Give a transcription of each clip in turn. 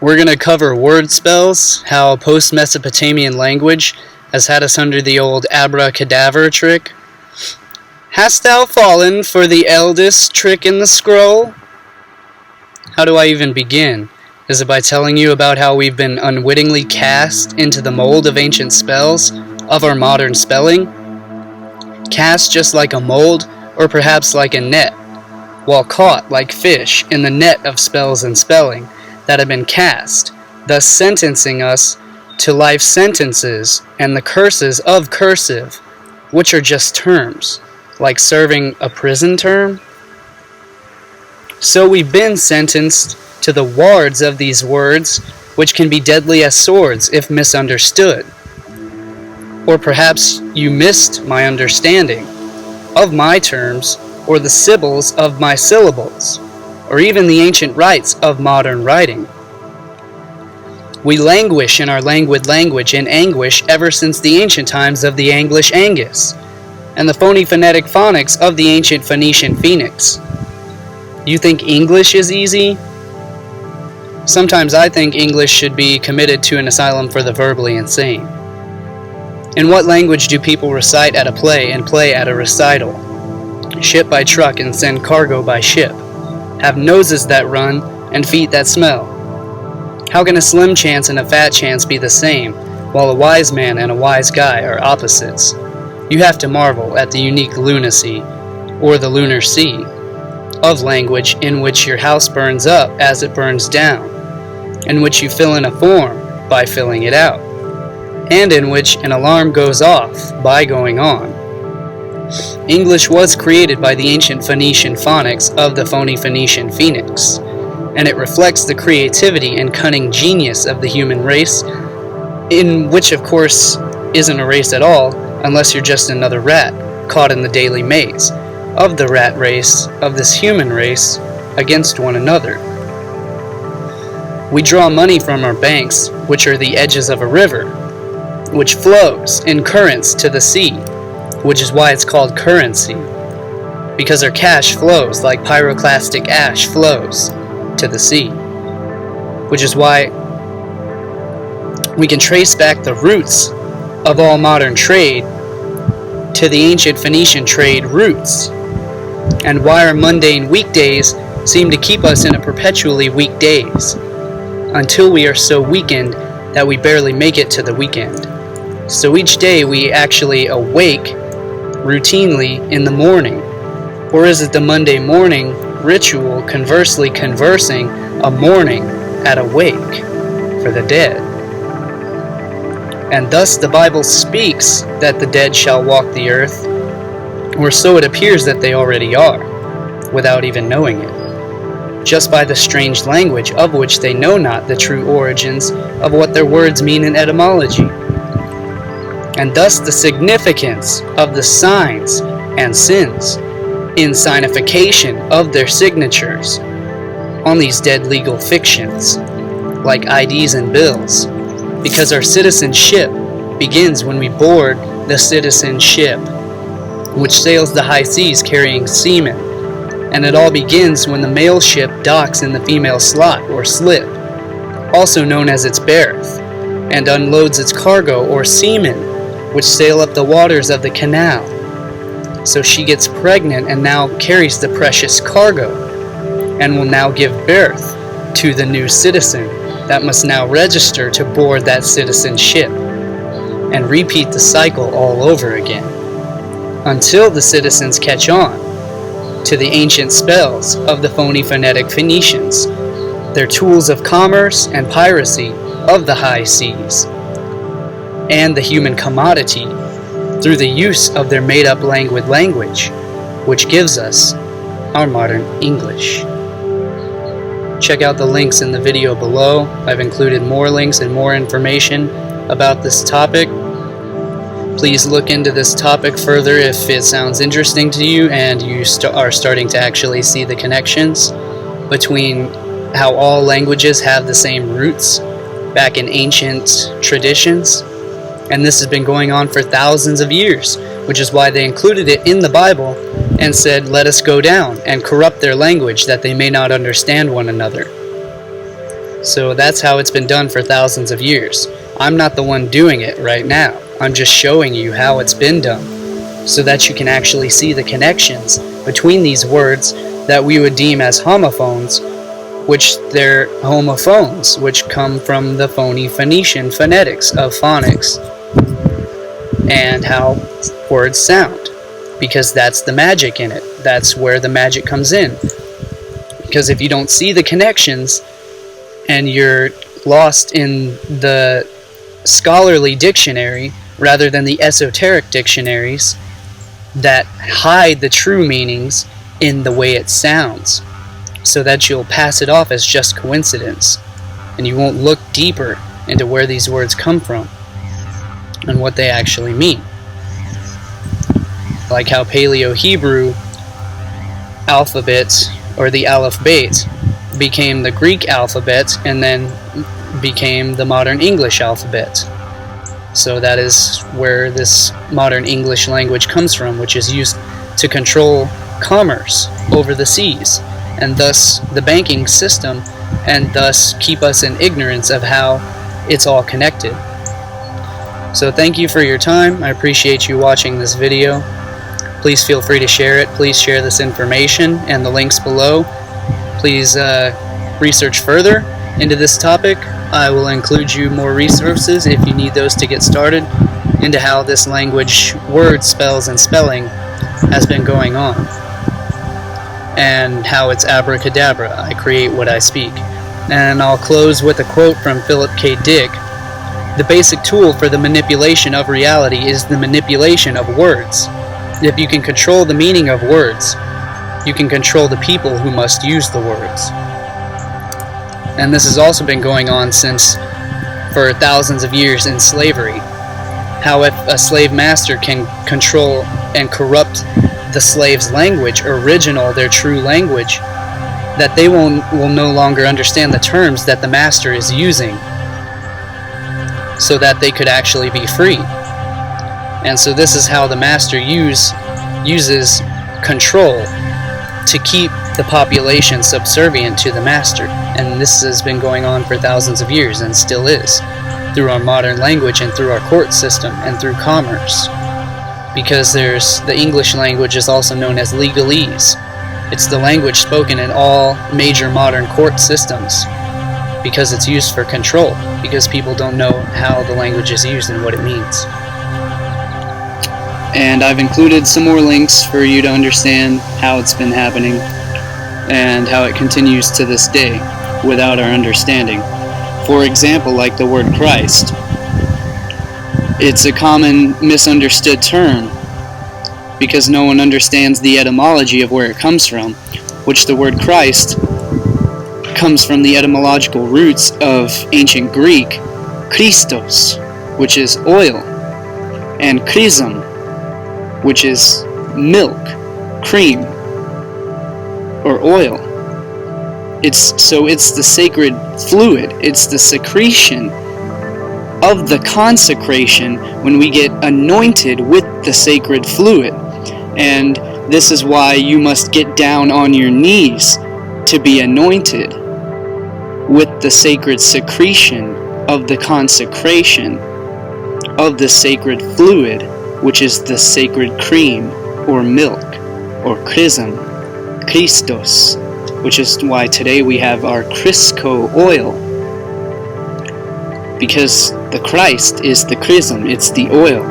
We're going to cover word spells, how post-Mesopotamian language has had us under the old Abra-Cadaver trick. Hast thou fallen for the eldest trick in the scroll? How do I even begin? Is it by telling you about how we've been unwittingly cast into the mold of ancient spells of our modern spelling? Cast just like a mold, or perhaps like a net, while caught like fish in the net of spells and spelling that have been cast, thus sentencing us to life sentences and the curses of cursive, which are just terms, like serving a prison term. So we've been sentenced to the wards of these words, which can be deadly as swords if misunderstood. Or perhaps you missed my understanding of my terms, or the sibyls of my syllables, or even the ancient rites of modern writing. We languish in our languid language in anguish ever since the ancient times of the Anglish Angus, and the phony phonetic phonics of the ancient Phoenician Phoenix. You think English is easy? Sometimes I think English should be committed to an asylum for the verbally insane. In what language do people recite at a play and play at a recital? Ship by truck and send cargo by ship, have noses that run and feet that smell. How can a slim chance and a fat chance be the same, while a wise man and a wise guy are opposites? You have to marvel at the unique lunacy, or the lunar sea, of language in which your house burns up as it burns down, in which you fill in a form by filling it out, and in which an alarm goes off by going on. English was created by the ancient Phoenician phonics of the phony Phoenician Phoenix, and it reflects the creativity and cunning genius of the human race, in which of course isn't a race at all unless you're just another rat caught in the daily maze of the rat race of this human race against one another. We draw money from our banks, which are the edges of a river, which flows in currents to the sea, which is why it's called currency, because our cash flows like pyroclastic ash flows to the sea, which is why we can trace back the roots of all modern trade to the ancient Phoenician trade roots, and why our mundane weekdays seem to keep us in a perpetually weak days, until we are so weakened that we barely make it to the weekend. So each day we actually awake routinely in the morning, or is it the Monday morning ritual conversely conversing a morning at a wake for the dead? And thus the Bible speaks that the dead shall walk the earth, or so it appears that they already are, without even knowing it, just by the strange language of which they know not the true origins of what their words mean in etymology. And thus the significance of the signs and sins in signification of their signatures on these dead legal fictions, like IDs and bills, because our citizenship begins when we board the citizen ship, which sails the high seas carrying seamen, and it all begins when the male ship docks in the female slot or slip, also known as its berth, and unloads its cargo or seamen, which sail up the waters of the canal. So she gets pregnant and now carries the precious cargo, and will now give birth to the new citizen that must now register to board that citizen ship, and repeat the cycle all over again, until the citizens catch on to the ancient spells of the phony phonetic Phoenicians, their tools of commerce and piracy of the high seas, and the human commodity through the use of their made-up languid language, which gives us our modern English. Check out the links in the video below. I've included more links and more information about this topic. Please look into this topic further if it sounds interesting to you and you are starting to actually see the connections between how all languages have the same roots back in ancient traditions. And this has been going on for thousands of years, which is why they included it in the Bible and said, let us go down and corrupt their language that they may not understand one another. So that's how it's been done for thousands of years. I'm not the one doing it right now. I'm just showing you how it's been done, so that you can actually see the connections between these words that we would deem as homophones, which they're homophones, which come from the phony Phoenician phonetics of phonics, and how words sound, because that's the magic in it. That's where the magic comes in. Because if you don't see the connections, and you're lost in the scholarly dictionary rather than the esoteric dictionaries that hide the true meanings in the way it sounds, so that you'll pass it off as just coincidence, and you won't look deeper into where these words come from and what they actually mean. Like how Paleo-Hebrew alphabets, or the Aleph-Bet, became the Greek alphabet and then became the modern English alphabet. So that is where this modern English language comes from, which is used to control commerce over the seas, and thus the banking system, and thus keep us in ignorance of how it's all connected. So thank you for your time. I appreciate you watching this video. Please feel free to share it. Please share this information and the links below. Please research further into this topic. I will include you more resources if you need those to get started into how this language, word spells and spelling, has been going on, and how it's abracadabra. I create what I speak. And I'll close with a quote from Philip K. Dick. The basic tool for the manipulation of reality is the manipulation of words. If you can control the meaning of words, you can control the people who must use the words. And this has also been going on for thousands of years in slavery. How if a slave master can control and corrupt the slave's language, their true language, that they will no longer understand the terms that the master is using, so that they could actually be free. And so this is how the master uses control to keep the population subservient to the master. And this has been going on for thousands of years, and still is, through our modern language and through our court system and through commerce. Because the English language is also known as legalese. It's the language spoken in all major modern court systems, because it's used for control, because people don't know how the language is used and what it means. And I've included some more links for you to understand how it's been happening and how it continues to this day without our understanding. For example, like the word Christ. It's a common misunderstood term because no one understands the etymology of where it comes from, which the word Christ comes from the etymological roots of ancient Greek, Christos, which is oil, and chrism, which is milk, cream, or oil. It's the sacred fluid. It's the secretion of the consecration when we get anointed with the sacred fluid. And this is why you must get down on your knees to be anointed with the sacred secretion of the consecration of the sacred fluid, which is the sacred cream or milk or chrism, Christos, which is why today we have our Crisco oil, because the Christ is the chrism, it's the oil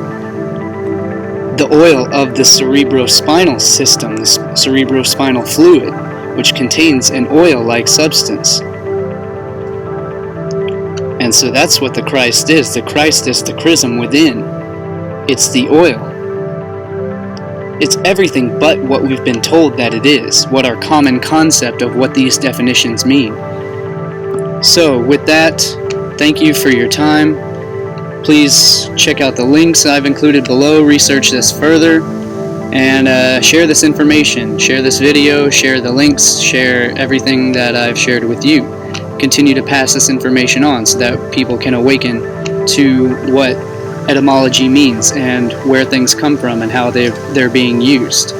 of the cerebrospinal system, the cerebrospinal fluid, which contains an oil-like substance. And so that's what the Christ is. The Christ is the chrism within. It's the oil. It's everything but what we've been told that it is, what our common concept of what these definitions mean. So, with that, thank you for your time. Please check out the links I've included below, research this further, and share this information, share this video, share the links, share everything that I've shared with you. Continue to pass this information on so that people can awaken to what etymology means and where things come from and how they're being used.